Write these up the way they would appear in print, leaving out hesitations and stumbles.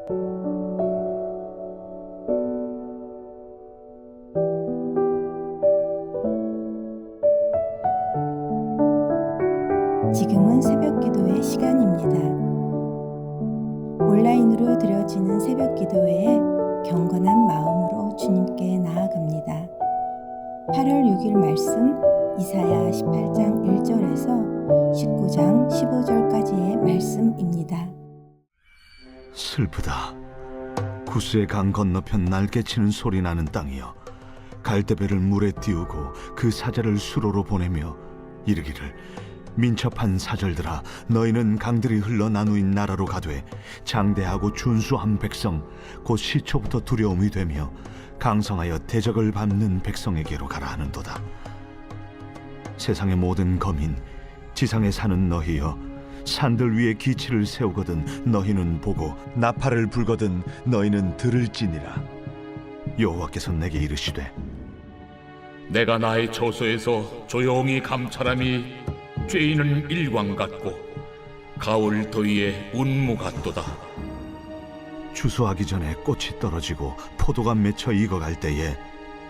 지금은 새벽 기도의 시간입니다. 온라인으로 드려지는 새벽 기도회에 경건한 마음으로 주님께 나아갑니다. 8월 6일 말씀 이사야 18장 1절에서 19장 15절까지의 말씀입니다. 슬프다. 구스의 강 건너편 날개치는 소리 나는 땅이여, 갈대배를 물에 띄우고 그 사자를 수로로 보내며 이르기를, 민첩한 사절들아, 너희는 강들이 흘러 나누인 나라로 가되 장대하고 준수한 백성, 곧 시초부터 두려움이 되며 강성하여 대적을 밟는 백성에게로 가라 하는도다. 세상의 모든 거민, 지상에 사는 너희여, 산들 위에 기치를 세우거든 너희는 보고 나팔을 불거든 너희는 들을지니라. 여호와께서 내게 이르시되, 내가 나의 처소에서 조용히 감찰함이 죄인은 일광 같고 가을 더위에 운무 같도다. 추수하기 전에 꽃이 떨어지고 포도가 맺혀 익어갈 때에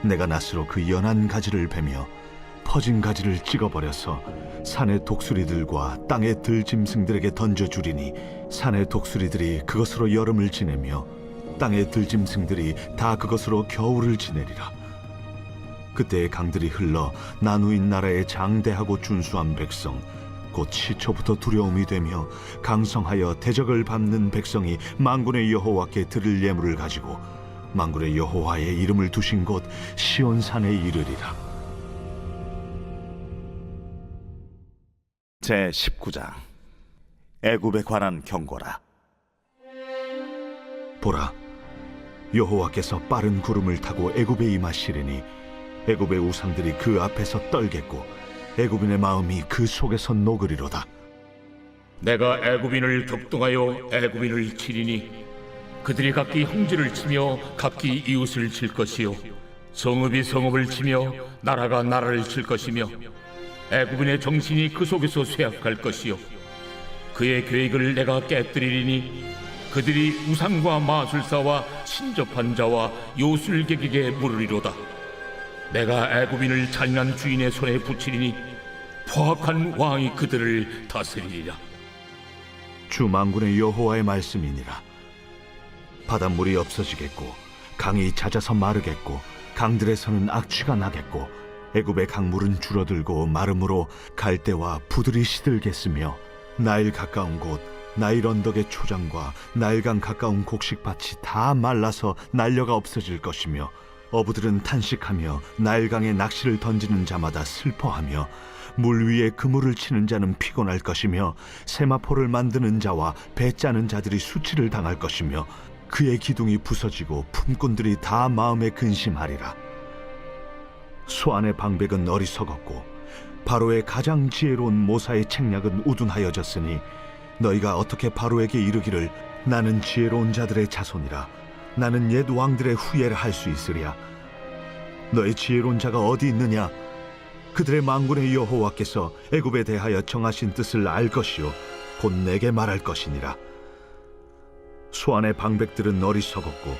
내가 낫으로 그 연한 가지를 베며 퍼진 가지를 찍어버려서 산의 독수리들과 땅의 들짐승들에게 던져주리니 산의 독수리들이 그것으로 여름을 지내며 땅의 들짐승들이 다 그것으로 겨울을 지내리라. 그때의 강들이 흘러 나누인 나라의 장대하고 준수한 백성, 곧 시초부터 두려움이 되며 강성하여 대적을 밟는 백성이 만군의 여호와께 드릴 예물을 가지고 만군의 여호와의 이름을 두신 곳 시온산에 이르리라. 제19장 애굽에 관한 경고라. 보라, 여호와께서 빠른 구름을 타고 애굽에 임하시리니 애굽의 우상들이 그 앞에서 떨겠고 애굽인의 마음이 그 속에서 녹으리로다. 내가 애굽인을 격동하여 애굽인을 치리니 그들이 각기 형제를 치며 각기 이웃을 칠 것이요, 성읍이 성읍을 치며 나라가 나라를 칠 것이며 애굽인의 정신이 그 속에서 쇠약할 것이요, 그의 계획을 내가 깨뜨리리니 그들이 우상과 마술사와 신접한 자와 요술객에게 물으리로다. 내가 애굽인을 잔인한 주인의 손에 붙이리니 포악한 왕이 그들을 다스리리라. 주 만군의 여호와의 말씀이니라. 바닷물이 없어지겠고 강이 잦아서 마르겠고 강들에서는 악취가 나겠고 애굽의 강물은 줄어들고 마름으로 갈대와 부들이 시들겠으며 나일 가까운 곳 나일 언덕의 초장과 나일강 가까운 곡식밭이 다 말라서 날려가 없어질 것이며 어부들은 탄식하며 나일강에 낚시를 던지는 자마다 슬퍼하며 물 위에 그물을 치는 자는 피곤할 것이며 세마포를 만드는 자와 배 짜는 자들이 수치를 당할 것이며 그의 기둥이 부서지고 품꾼들이 다 마음에 근심하리라. 소안의 방백은 어리석었고 바로의 가장 지혜로운 모사의 책략은 우둔하여졌으니 너희가 어떻게 바로에게 이르기를, 나는 지혜로운 자들의 자손이라, 나는 옛 왕들의 후예를 할 수 있으랴. 너의 지혜로운 자가 어디 있느냐? 그들의 만군의 여호와께서 애굽에 대하여 정하신 뜻을 알 것이요 곧 내게 말할 것이니라. 소안의 방백들은 어리석었고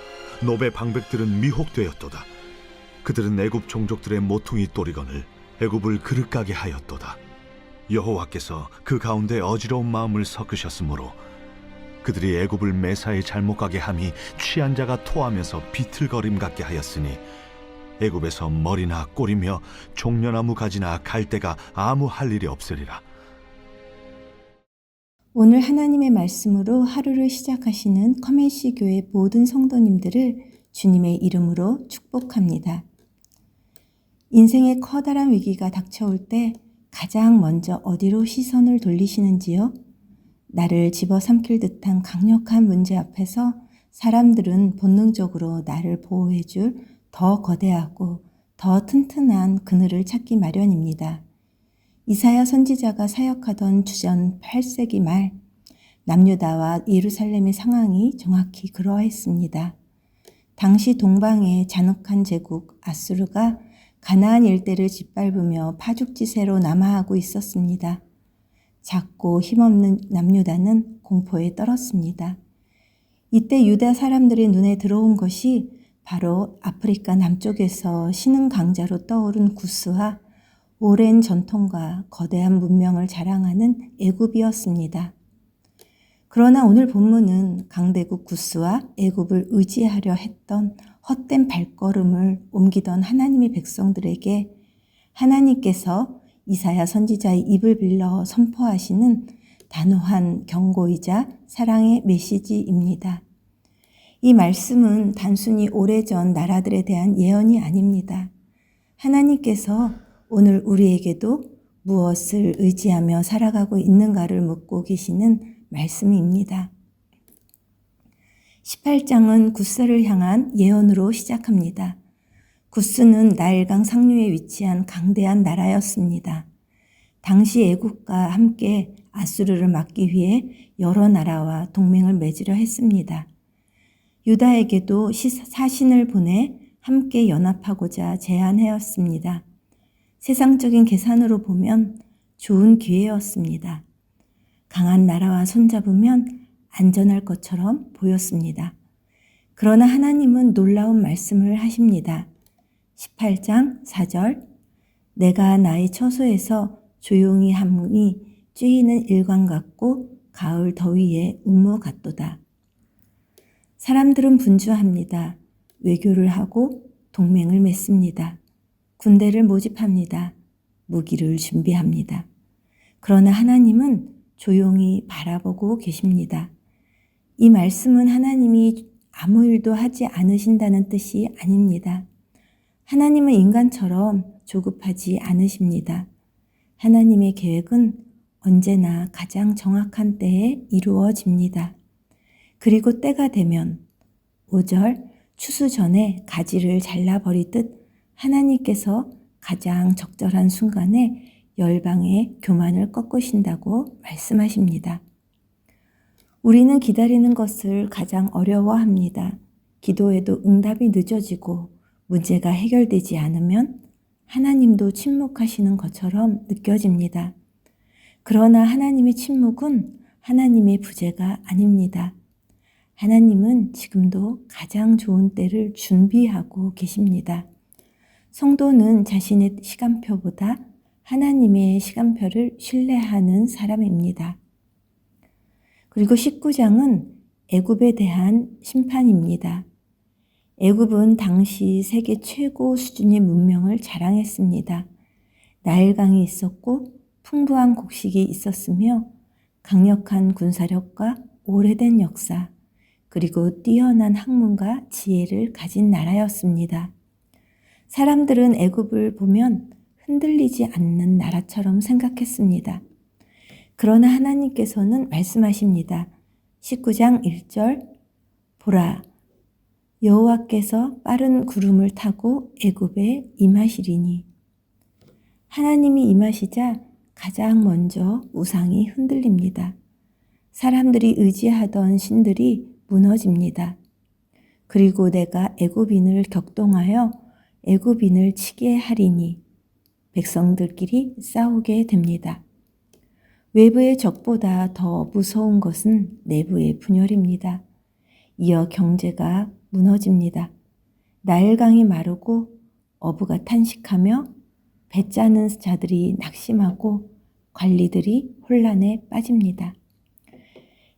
노베 방백들은 미혹되었도다. 그들은 애굽 종족들의 모퉁이 또리건을 애굽을 그릇가게 하였도다. 여호와께서 그 가운데 어지러운 마음을 섞으셨으므로 그들이 애굽을 매사에 잘못 가게 함이 취한 자가 토하면서 비틀거림 같게 하였으니 애굽에서 머리나 꼬리며 종려나무 가지나 갈대가 아무 할 일이 없으리라. 오늘 하나님의 말씀으로 하루를 시작하시는 커맨시 교회 모든 성도님들을 주님의 이름으로 축복합니다. 인생의 커다란 위기가 닥쳐올 때 가장 먼저 어디로 시선을 돌리시는지요? 나를 집어삼킬 듯한 강력한 문제 앞에서 사람들은 본능적으로 나를 보호해줄 더 거대하고 더 튼튼한 그늘을 찾기 마련입니다. 이사야 선지자가 사역하던 주전 8세기 말 남유다와 예루살렘의 상황이 정확히 그러했습니다. 당시 동방의 잔혹한 제국 아수르가 가나안 일대를 짓밟으며 파죽지세로 남하하고 있었습니다. 작고 힘없는 남유다는 공포에 떨었습니다. 이때 유다 사람들의 눈에 들어온 것이 바로 아프리카 남쪽에서 신흥 강자로 떠오른 구스와 오랜 전통과 거대한 문명을 자랑하는 애굽이었습니다. 그러나 오늘 본문은 강대국 구스와 애굽을 의지하려 했던 헛된 발걸음을 옮기던 하나님의 백성들에게 하나님께서 이사야 선지자의 입을 빌려 선포하시는 단호한 경고이자 사랑의 메시지입니다. 이 말씀은 단순히 오래전 나라들에 대한 예언이 아닙니다. 하나님께서 오늘 우리에게도 무엇을 의지하며 살아가고 있는가를 묻고 계시는 말씀입니다. 18장은 구스를 향한 예언으로 시작합니다. 구스는 나일강 상류에 위치한 강대한 나라였습니다. 당시 애국과 함께 아수르를 막기 위해 여러 나라와 동맹을 맺으려 했습니다. 유다에게도 사신을 보내 함께 연합하고자 제안하였습니다. 세상적인 계산으로 보면 좋은 기회였습니다. 강한 나라와 손잡으면 안전할 것처럼 보였습니다. 그러나 하나님은 놀라운 말씀을 하십니다. 18장 4절 내가 나의 처소에서 조용히 함이 쬐이는 일광 같고 가을 더위에 운무 같도다. 사람들은 분주합니다. 외교를 하고 동맹을 맺습니다. 군대를 모집합니다. 무기를 준비합니다. 그러나 하나님은 조용히 바라보고 계십니다. 이 말씀은 하나님이 아무 일도 하지 않으신다는 뜻이 아닙니다. 하나님은 인간처럼 조급하지 않으십니다. 하나님의 계획은 언제나 가장 정확한 때에 이루어집니다. 그리고 때가 되면 5절 추수 전에 가지를 잘라버리듯 하나님께서 가장 적절한 순간에 열방의 교만을 꺾으신다고 말씀하십니다. 우리는 기다리는 것을 가장 어려워합니다. 기도에도 응답이 늦어지고 문제가 해결되지 않으면 하나님도 침묵하시는 것처럼 느껴집니다. 그러나 하나님의 침묵은 하나님의 부재가 아닙니다. 하나님은 지금도 가장 좋은 때를 준비하고 계십니다. 성도는 자신의 시간표보다 하나님의 시간표를 신뢰하는 사람입니다. 그리고 19장은 애굽에 대한 심판입니다. 애굽은 당시 세계 최고 수준의 문명을 자랑했습니다. 나일강이 있었고 풍부한 곡식이 있었으며 강력한 군사력과 오래된 역사, 그리고 뛰어난 학문과 지혜를 가진 나라였습니다. 사람들은 애굽을 보면 흔들리지 않는 나라처럼 생각했습니다. 그러나 하나님께서는 말씀하십니다. 19장 1절 보라, 여호와께서 빠른 구름을 타고 애굽에 임하시리니. 하나님이 임하시자 가장 먼저 우상이 흔들립니다. 사람들이 의지하던 신들이 무너집니다. 그리고 내가 애굽인을 격동하여 애굽인을 치게 하리니 백성들끼리 싸우게 됩니다. 외부의 적보다 더 무서운 것은 내부의 분열입니다. 이어 경제가 무너집니다. 나일강이 마르고 어부가 탄식하며 배 짜는 자들이 낙심하고 관리들이 혼란에 빠집니다.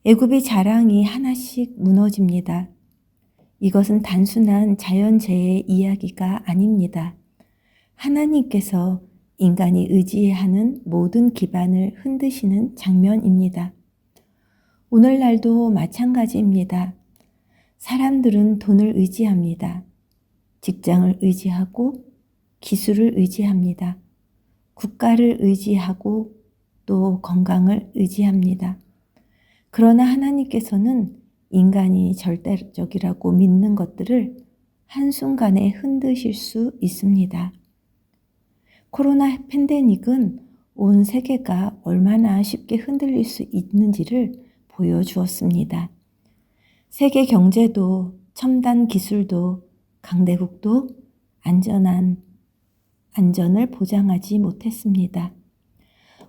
애굽의 자랑이 하나씩 무너집니다. 이것은 단순한 자연재해의 이야기가 아닙니다. 하나님께서 인간이 의지하는 모든 기반을 흔드시는 장면입니다. 오늘날도 마찬가지입니다. 사람들은 돈을 의지합니다. 직장을 의지하고 기술을 의지합니다. 국가를 의지하고 또 건강을 의지합니다. 그러나 하나님께서는 인간이 절대적이라고 믿는 것들을 한순간에 흔드실 수 있습니다. 코로나 팬데믹은 온 세계가 얼마나 쉽게 흔들릴 수 있는지를 보여주었습니다. 세계 경제도 첨단 기술도 강대국도 안전을 보장하지 못했습니다.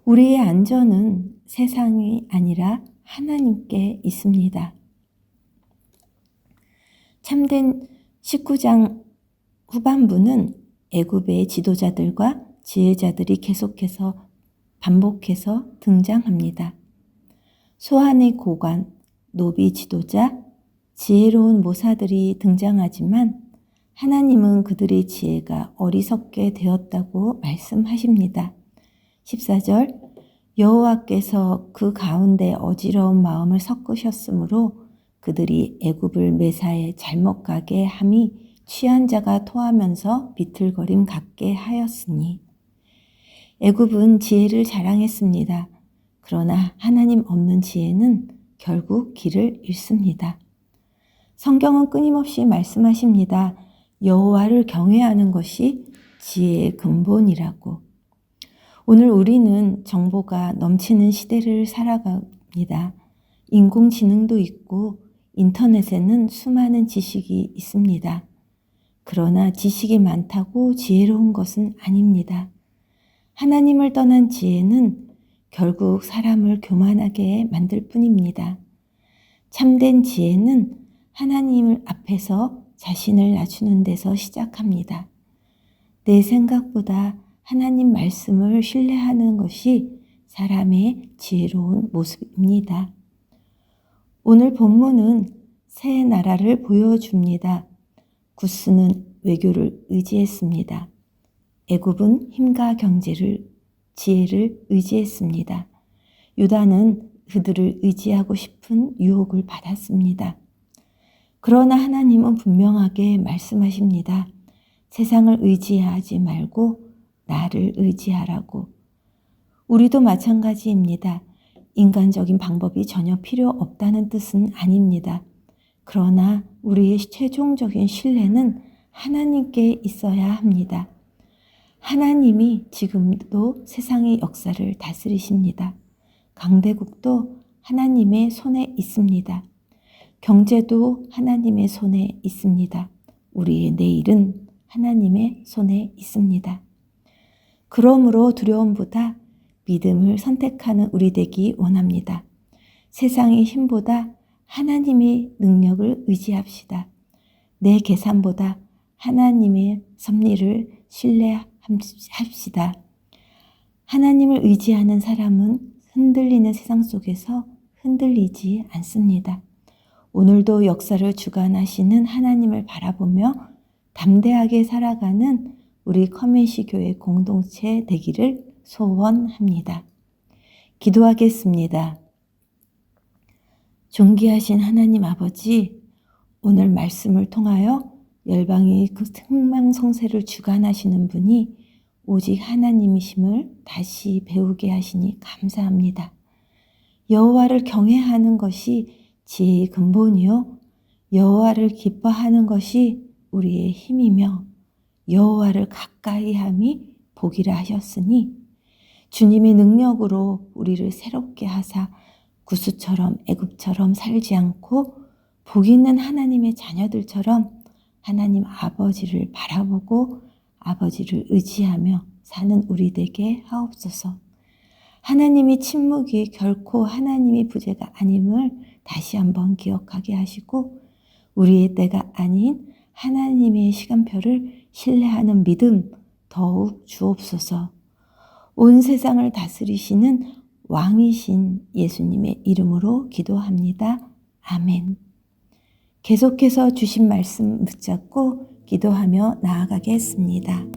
우리의 안전은 세상이 아니라 하나님께 있습니다. 참된 19장 후반부는 애굽의 지도자들과 지혜자들이 계속해서 반복해서 등장합니다. 소환의 고관, 노비 지도자, 지혜로운 모사들이 등장하지만 하나님은 그들의 지혜가 어리석게 되었다고 말씀하십니다. 14절 여호와께서 그 가운데 어지러운 마음을 섞으셨으므로 그들이 애굽을 매사에 잘못 가게 함이 취한 자가 토하면서 비틀거림 같게 하였으니. 애굽은 지혜를 자랑했습니다. 그러나 하나님 없는 지혜는 결국 길을 잃습니다. 성경은 끊임없이 말씀하십니다. 여호와를 경외하는 것이 지혜의 근본이라고. 오늘 우리는 정보가 넘치는 시대를 살아갑니다. 인공지능도 있고 인터넷에는 수많은 지식이 있습니다. 그러나 지식이 많다고 지혜로운 것은 아닙니다. 하나님을 떠난 지혜는 결국 사람을 교만하게 만들 뿐입니다. 참된 지혜는 하나님을 앞에서 자신을 낮추는 데서 시작합니다. 내 생각보다 하나님 말씀을 신뢰하는 것이 사람의 지혜로운 모습입니다. 오늘 본문은 새 나라를 보여줍니다. 구스는 외교를 의지했습니다. 애굽은 힘과 경제를, 지혜를 의지했습니다. 유다는 그들을 의지하고 싶은 유혹을 받았습니다. 그러나 하나님은 분명하게 말씀하십니다. 세상을 의지하지 말고 나를 의지하라고. 우리도 마찬가지입니다. 인간적인 방법이 전혀 필요 없다는 뜻은 아닙니다. 그러나 우리의 최종적인 신뢰는 하나님께 있어야 합니다. 하나님이 지금도 세상의 역사를 다스리십니다. 강대국도 하나님의 손에 있습니다. 경제도 하나님의 손에 있습니다. 우리의 내일은 하나님의 손에 있습니다. 그러므로 두려움보다 믿음을 선택하는 우리 되기 원합니다. 세상의 힘보다 하나님의 능력을 의지합시다. 내 계산보다 하나님의 섭리를 신뢰합시다. 하나님을 의지하는 사람은 흔들리는 세상 속에서 흔들리지 않습니다. 오늘도 역사를 주관하시는 하나님을 바라보며 담대하게 살아가는 우리 커뮤니티 교회 공동체 되기를 소원합니다. 기도하겠습니다. 존귀하신 하나님 아버지, 오늘 말씀을 통하여 열방의 그 흥망성쇠를 주관하시는 분이 오직 하나님이심을 다시 배우게 하시니 감사합니다. 여호와를 경외하는 것이 지혜의 근본이요, 여호와를 기뻐하는 것이 우리의 힘이며 여호와를 가까이 함이 복이라 하셨으니 주님의 능력으로 우리를 새롭게 하사 구스처럼 애굽처럼 살지 않고 복 있는 하나님의 자녀들처럼 하나님 아버지를 바라보고 아버지를 의지하며 사는 우리 되게 하옵소서. 하나님이 침묵이 결코 하나님의 부재가 아님을 다시 한번 기억하게 하시고 우리의 때가 아닌 하나님의 시간표를 신뢰하는 믿음 더욱 주옵소서. 온 세상을 다스리시는 왕이신 예수님의 이름으로 기도합니다. 아멘. 계속해서 주신 말씀 붙잡고 기도하며 나아가겠습니다.